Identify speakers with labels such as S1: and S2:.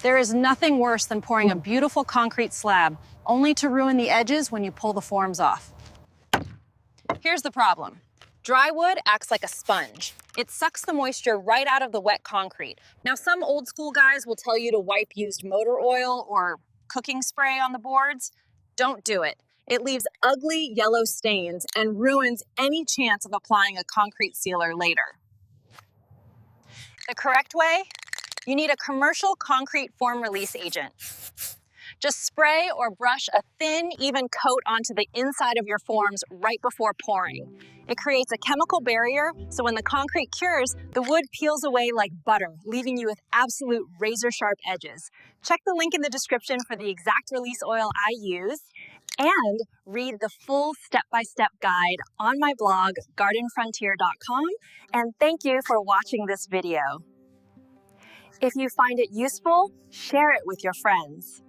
S1: There is nothing worse than pouring a beautiful concrete slab only to ruin the edges when you pull the forms off. Here's the problem. Dry wood acts like a sponge. It sucks the moisture right out of the wet concrete. Now, some old school guys will tell you to wipe used motor oil or cooking spray on the boards. Don't do it. It leaves ugly yellow stains and ruins any chance of applying a concrete sealer later. The correct way? You need a commercial concrete form release agent. Just spray or brush a thin, even coat onto the inside of your forms right before pouring. It creates a chemical barrier, so when the concrete cures, the wood peels away like butter, leaving you with absolute razor-sharp edges. Check the link in the description for the exact release oil I use, and read the full step-by-step guide on my blog, gardenfrontier.com, and thank you for watching this video. If you find it useful, share it with your friends.